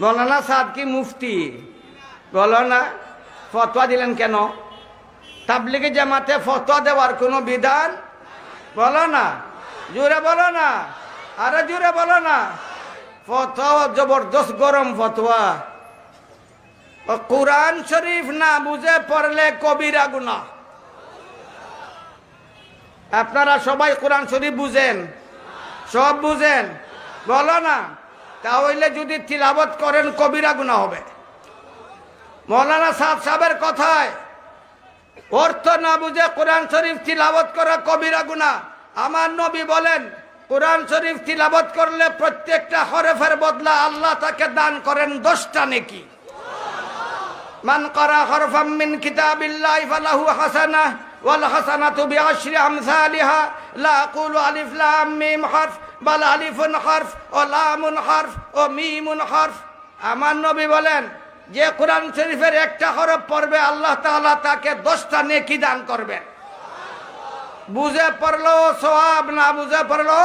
মৌলানা সাদ কি মুফতি? বলো না, ফতোয়া দিলেন কেন? তাবলিগি জামাতে ফতোয়া দেওয়ার কোনো বিধান? বলো না, জোরে বলো না, আরে জোরে বলো না। ফতোয়া জবরদস্ত গরম ফতোয়া। কুরআন শরীফ না বুঝে পড়লে কবিরা গুনাহ। আপনারা সবাই কোরআন শরীফ বুঝেন? সব বুঝেন? বলো না, তাহলে যদি তিলাওয়াত করেন কবিরা গুনাহ হবে। মৌলানা সাদ সাহেবের কথায় অর্থ না বুঝে কোরআন শরীফ তিলাওয়াত করা কবিরা গুনাহ। আমার নবী বলেন, কোরআন শরীফ তিলাওয়াত করলে প্রত্যেকটা হরফের বদলা আল্লাহ তাকে দান করেন 10টা নেকি। মান ক্বারা হরফাম মিন কিতাবিল্লাহি ফালাহু হাসানাহ ওয়াল হাসানাতু বিআশরি আমসালিহা লা আকুলু আলিফ লাম মিম হরফ বাল আলিফুন হরফ ও লামুন হরফ ও মিমুন হরফ। আমার নবী বলেন, যে কোরআন শরীফের একটা হরফ পড়বে আল্লাহ তাআলা তাকে 10টা নেকি দান করবেন। বুঝে পড়লো সওয়াব, না বুঝে পড়লো?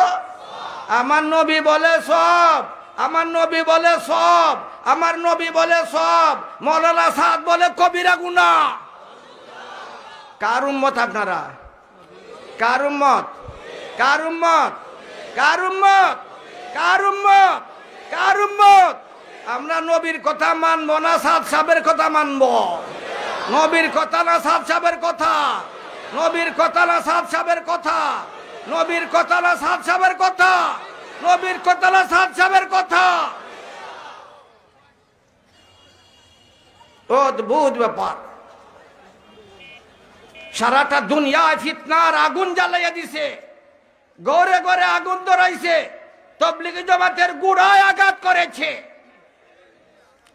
আমার নবী বলে সব, আমার নবী বলে সব, আমার নবী বলে সব। মৌলানা সাদ বলে কবিরা গুনাহ। কার উম্মত আপনারা? কার উম্মত? কার উম্মত? কার উম্মত? কার উম্মত? কার উম্মত? আমরা নবীর কথা মানবো না সাদ সাহেবের কথা মানবো? নবীর কথা না সাদ সাহেবের কথা? নবীর কথা না সাদ সাহেবের কথা? নবীর কথা না সাদ সাহেবের কথা? নবীর কথা না সাদ সাহেবের কথা? অদ্ভুত ব্যাপার। সারাটা দুনিয়ায় ফিতনার আগুন জ্বালাইয়া দিছে, ঘরে ঘরে আগুন ধরাইছে, তাবলীগি জামাতের গুড়ায় আঘাত করেছে,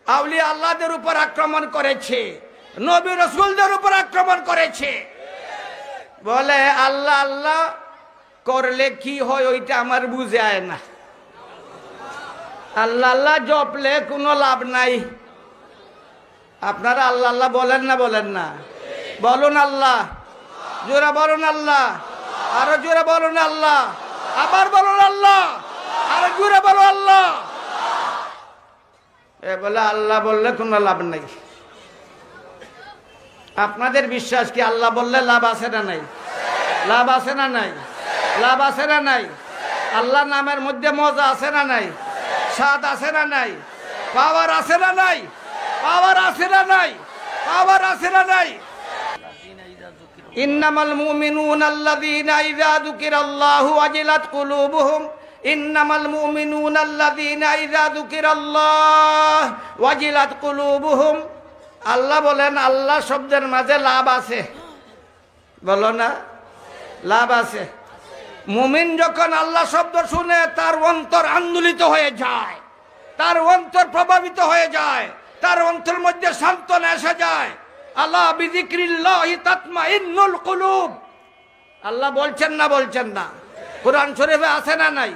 আউলিয়া আল্লাহদের উপর আক্রমণ করেছে, নবী রাসূলদের উপর আক্রমণ করেছে। বলে আল্লাহ আল্লাহ করলে কি হয় ওইটা আমার বুঝে আয় না। আল্লাহ আল্লাহ জপলে কোনো লাভ নাই। আপনারা আল্লাহ আল্লাহ বলেন না? বলেন না? বলুন আল্লাহ, জোরে বলুন আল্লাহ, আরো জোরে বলুন আল্লাহ, আবার বলুন আল্লাহ, আরো জোরে বলুন আল্লাহ। এ বলে আল্লাহ বললে কোনো লাভ নাই। আপনাদের বিশ্বাস কি আল্লাহ বললে লাভ আছে না নাই? লাভ আছে না নাই? লাভ আছে না নাই? আল্লাহ নামের মধ্যে মজা আছে না নাই? স্বাদ আছে না নাই? পাওয়ার আছে না নাই? পাওয়ার আছে না নাই? পাওয়ার আছে না নাই? ইন্নামাল মুমিনুনা আল্লাযীনা ইযা যুকিরাল্লাহু ওয়াজিলাত কুলুবুহুম। ইন্নামাল মুমিনুনা আল্লাযীনা ইযা যুকিরাল্লাহু ওয়াজিলাত কুলুবুহুম। আল্লাহ বলেন, আল্লাহ শব্দের মাঝে লাভ আছে। বলো না, লাভ আছে। মুমিন যখন আল্লাহ শব্দ শুনে তার অন্তর আন্দোলিত হয়ে যায়, তার অন্তর প্রভাবিত হয়ে যায়, তার অন্তরের মধ্যে সান্ত্বনা এসে যায়। আলা বিযিক্রিল্লাহি তাতমাইন্নুল কুলুব। আল্লাহ বলছেন না? বলছেন না? কোরআন শরীফে আছে না নাই?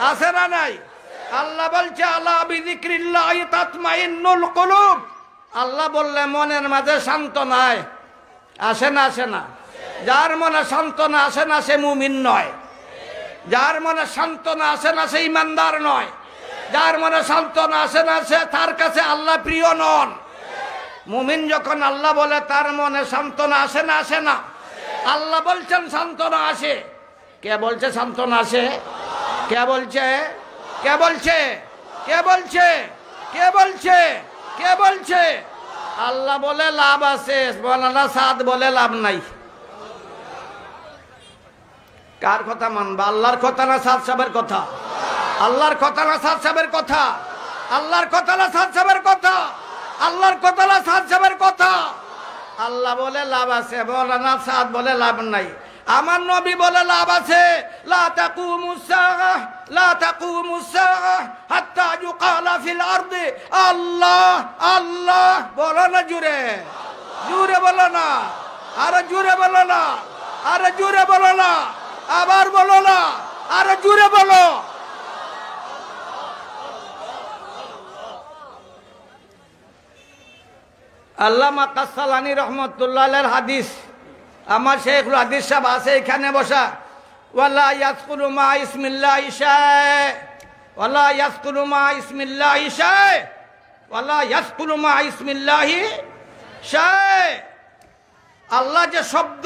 আছে না নাই? আল্লাহ বলছে আলা বিযিক্রিল্লাহি তাতমাইন্নুল কুলুব। আল্লাহ বললে মনের মাঝে সান্ত্বনা আসে না? আসে না? যার মনে সান্ত্বনা আসে না সে মুমিন নয়। যার মনে সান্ত্বনা আসে না সে ইমানদার নয়। যার মনে সান্ত্বনা আসে না সে তার কাছে আল্লাহ প্রিয় নন। মুমিন যখন আল্লাহ বলে তার মনে সান্ত্বনা আসে না? আসে না? আল্লাহ বলছেন সান্ত্বনা আসে। কে বলছে সান্ত্বনা আসে? কে বলছে? কে বলছে? কে বলছে? কে বলছে? কে বলছে? আল্লাহ বলে লাভ আছে, মৌলানা সাদ বলে লাভ নাই। কার কথা মানবা? আল্লাহর কথা না সাদ সাহেবের কথা? আল্লাহর কথা না সাদ সাহেবের কথা? আল্লাহর কথা না সাদ সাহেবের কথা? আল্লাহর কথা না সাদ সাহেবের কথা? আল্লাহ বলে লাভ আছে, মৌলানা সাদ বলে লাভ নাই। আমার নবী বলে লাভ আছে। লা তাকুমুস সাআহ, লা তাকুমুস সাআহ হাত্তা ইউকালা ফিল আরদি আল্লাহ আল্লাহ। বলো না জুরে? জুরে বলো না, আরে জুরে বলো না, আরে জুরে বলো না, আবার বলো না, আরে জুরে বলো। আল্লামা কাসসালানী রহমতুল্লাহ আলাইহির হাদিস, আমার শেখুল হাদিস সাহেব আছে এখানে বসা। ওয়ালা ইয়াজকুরু মা ইসমিল্লাহি শায়, ওয়ালা ইয়াজকুরু মা ইসমিল্লাহি শায়। ওয়ালা ইয়াসকুলু মা ইসমিল্লাহি শাই। আল্লাহ যে শব্দ,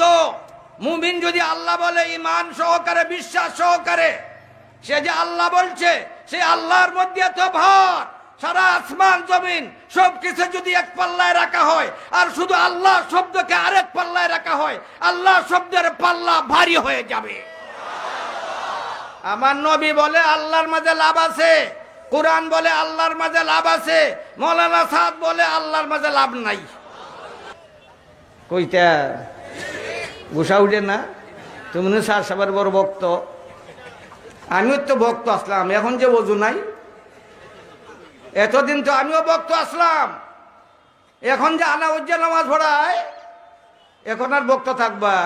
মুমিন যদি আল্লাহ বলে ঈমান সহকারে, বিশ্বাস সহকারে, সে যে আল্লাহ বলছে, সে আল্লাহর মধ্যে তো ভর। সারা আসমান জমিন সবকিছু যদি এক পাল্লায় রাখা হয় আর শুধু আল্লাহ শব্দকে আরেক পাল্লায় রাখা হয়, আল্লাহ শব্দের পাল্লা ভারী হয়ে যাবে। আমার নবী বলে আল্লাহর মাঝে লাভ আছে, কোরআন বলে আল্লাহর মাঝে লাভ আছে, মৌলানা সাদ বলে আল্লাহর মাঝে লাভ নাই। কইটা গুসা উঠে না? তুমি স্যার সবার বড় ভক্ত, আমিও তো ভক্ত আসলাম, এখন যে ওযু নাই, এতদিন তো আমিও ভক্ত আসলাম, এখন যে আনাউজ্জা নামাজ পড়ায়, এখন আর ভক্ত থাকবা?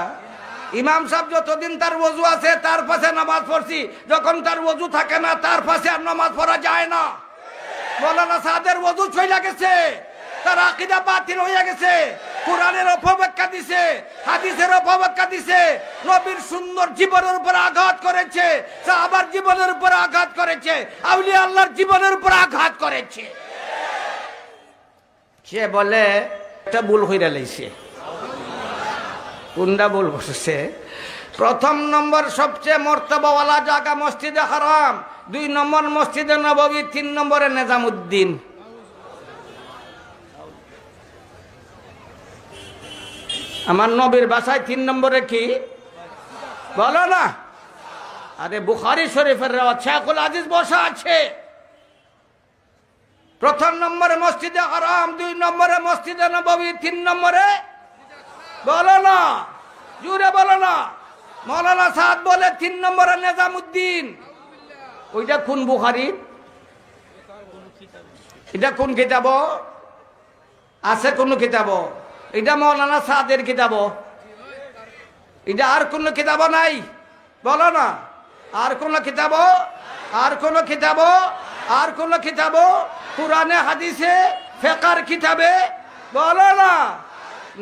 ইমাম সাহেব যতদিন তার ওযু আছে তার পাশে নামাজ পড়ছি, যখন তার ওযু থাকে না তার পাশে আর নামাজ পড়া যায় না। মৌলানা সাদের ওযু চলে গেছে, তার আকীদা বাতিল হয়ে গেছে, কোরআনের অপব্যাখ্যা দিছে, হাদিসের অপব্যাখ্যা দিছে, নবীর সুন্দর জীবনের উপর আঘাত করেছে, সাহাবার জীবনের উপর আঘাত করেছে, আউলিয়া আল্লাহর জীবনের উপর আঘাত করেছে। সে বলে একটা ভুল হইরা লাইছে। কোনটা ভুল বসেছে? প্রথম নম্বর সবচেয়ে মর্তবাওয়ালা জায়গা মসজিদে হারাম, 2 নম্বর মসজিদে নববী, 3 নম্বরে নিজামুদ্দিন। আমার নবীর বাসায় 3 নম্বরে কি বলো না? আরে বুখারী শরীফের রিওয়ায়াত, শেখুল হাদিস বসা আছে। প্রথম নম্বরে মসজিদে হারাম, 2 নম্বরে মসজিদে নববী, 3 নম্বরে বলো না, জুড়ে বলো না। মৌলানা সাদ বলে 3 নম্বরে নিজামুদ্দিন। ওইটা কোন বুখারী? এটা কোন কিতাব আছে? কোন কিতাব? এটা মৌলানা সাদের কিতাব? এটা আর কোন কিতাব নাই? বলো না। আর কোন কিতাব? আর কোন কিতাব? আর কোন কিতাব? কুরআনে হাদিসে ফিকহের কিতাবে বলো না,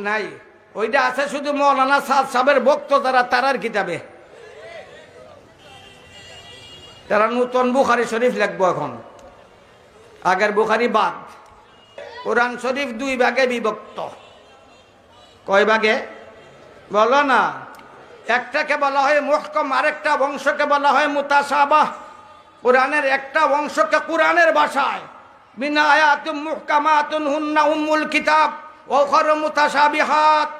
নাই। ওইটা আছে শুধু মৌলানা সাদ সাহেবের ভক্ত যারা, তারার কিতাবে। তারা নতুন বুখারী শরীফ লিখবো এখন, আগের বুখারী বাদ। কোরআন শরীফ 2 ভাগে বিভক্ত। কয় ভাগে বলো না? একটাকে বলা হয় মুহকাম, আরেকটা অংশকে বলা হয় মুতাশাবাহ। কোরআনের একটা অংশকে কোরআনের ভাষায় মিনা আয়াতুম মুহকামাতুন হুন্না উম্মুল কিতাব ওয়া উখারু মুতাশাবিহাত।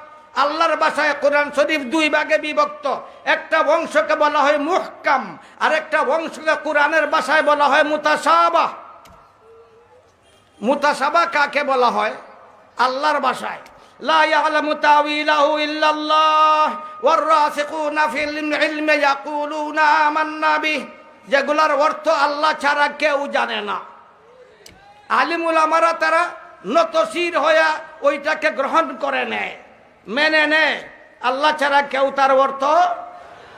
আল্লাহর ভাষায় কোরআন শরীফ 2 ভাগে বিভক্ত। একটা অংশকে বলা হয় মুহকাম, আরেকটা অংশকে কোরআনের ভাষায় বলা হয় মুতাশাবাহ। মুতাশাবাহ কাকে বলা হয়? আল্লাহর ভাষায় লা ইয়ালামু তাওয়িলাহু ইল্লাল্লাহ ওয়ার রাসিকুনা ফিল ইলমি ইয়াকুলুনা আমান্না বিহি, যেগুলার অর্থ আল্লাহ ছাড়া কেউ জানে না। আলিম উলামারা তারা নতশির হয়ে ওইটাকে গ্রহণ করে নেয়, মেনে নেয়। আল্লাহ ছাড়া কেউ তার অর্থ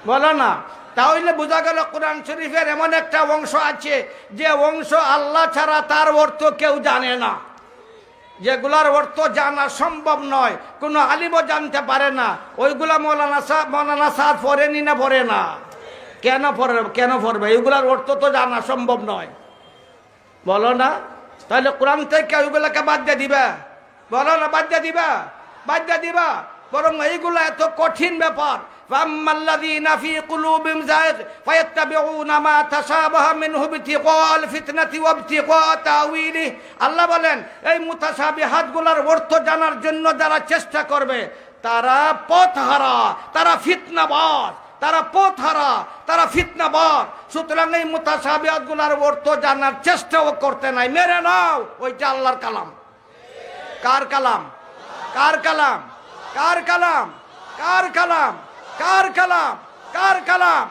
বলে না। তাহলে বোঝা গেল কোরআন শরীফের এমন একটা অংশ আছে যে অংশ আল্লাহ ছাড়া তার অর্থ কেউ জানে না, যেগুলার অর্থ জানা সম্ভব নয়, কোনো আলিমও জানতে পারে না। ওইগুলা মৌলানা সাদ পড়েনি না পড়ে না? কেন পড়বে? এইগুলার অর্থ তো জানা সম্ভব নয়, বলো না? তাহলে কোরআন থেকে ওইগুলাকে বাদ দিয়ে দিবা? বলো না, বাদ দিয়ে দিবা? বাদ দিয়ে দিবা? বরং এইগুলা এত কঠিন ব্যাপার। ফাম্মাল্লাযীনা ফী কুলুবিহিম যায়গ ফায়াত্তাবিউনা মা তাশাবাহা মিনহু ইবতিগাআল ফিতনাতি ওয়া ইবতিগাআ তাওয়িলিহি। আল্লাহ বলেন এই মুতাশাবিহাতগুলোর অর্থ জানার জন্য যারা চেষ্টা করবে তারা পথহারা, তারা ফিতনাবাজ, তারা পথহারা, তারা ফিতনাবাজ। সুতরাং এই মুতাশাবিহাতগুলোর অর্থ জানার চেষ্টাও করতে নাই। মেরে নাও, ওইটা আল্লাহর কালাম। কার কালাম? কার কালাম? কার কালাম? কার কালাম? কার কালাম? কার কালাম?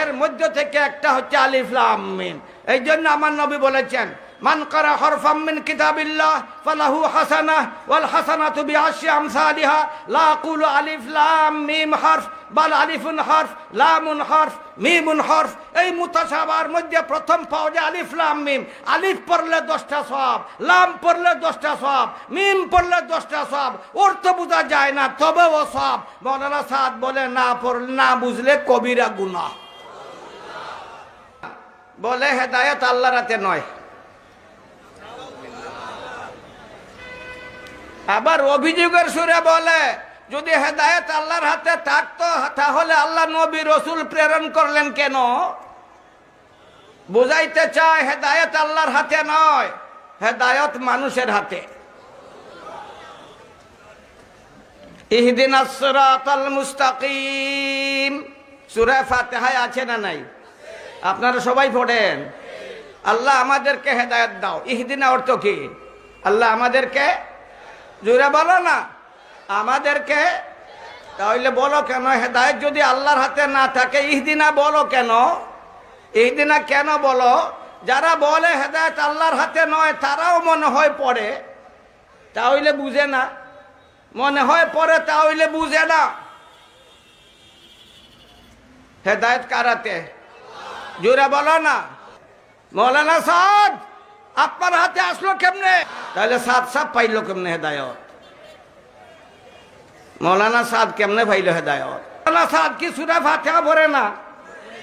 এর মধ্য থেকে একটা হচ্ছে আলিফ লাম মিম। এই জন্য আমার নবী বলেছেন মান কারা হরফাম মিন কিতাবিল্লাহ ফালাহু হাসানাহ ওয়াল হাসানাতু বিআশরি আমসালিহা লা আকুলু আলিফ লাম মিম হরফ বাল আলিফুন হরফ লামুন হরফ মিমুন হরফ। এই মুতাশাবিহার মধ্যে প্রথম পাওয়া যায় আলিফ লাম মিম। আলিফ পড়লে 10টা সওয়াব, লাম পড়লে 10টা সওয়াব, মিম পড়লে 10টা সওয়াব। অর্থ বোঝা যায় না তবেও সওয়াব। মৌলানা সাদ বলে না পড়লে, না বুঝলে কবিরা গুনাহ। বলে হেদায়েত আল্লাহর হাতে নয়। আবার অভিযোগের সুরে বলে যদি হেদায়েত আল্লাহর হাতে থাকতো তাহলে আল্লাহ নবী রসুল প্রেরণ করলেন কেন? বুঝাইতে চায় হেদায়েত আল্লাহর হাতে নয়, হেদায়েত মানুষের হাতে। ইহদিনাস সিরাতাল মুস্তাকিম সূরা ফাতিহায় আছে না নাই? আপনারা সবাই পড়েন। আল্লাহ আমাদেরকে হেদায়েত দাও। ইহদিনা অর্থ কি? আল্লাহ আমাদেরকে, জোরে বলো না, আমাদেরকে। তাহলে বলো কেন হেদায়েত যদি আল্লাহর হাতে না থাকে ইহদিনা বলো কেন? ইহদিনা কেন বলো? যারা বলে হেদায়েত আল্লাহর হাতে নয় তারাও মনে হয় পড়ে, তাহলে বুঝে না। মনে হয় পড়ে তাহলে বুঝে না। হেদায়েত কার হাতে? জোরে বলো না। মৌলানা সাদ আপনার হাতে আসলো কেমনে? তাহলে সাদ সাহেব পাইলো কেমনে হেদায়েত? মৌলানা সাদ কেমনে পাইলো হেদায়েত? মৌলানা সাদ কি সূরা ফাতিহা পড়ে না?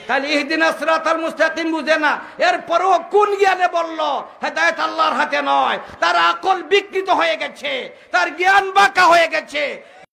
তাহলে ইহদিনাস সিরাতাল মুস্তাকিম বুঝে না। এরপরও কোন জ্ঞানে বলল হেদায়েত আল্লাহর হাতে নয়? তার আকল বিকৃত হয়ে গেছে, তার জ্ঞান বাঁকা হয়ে গেছে।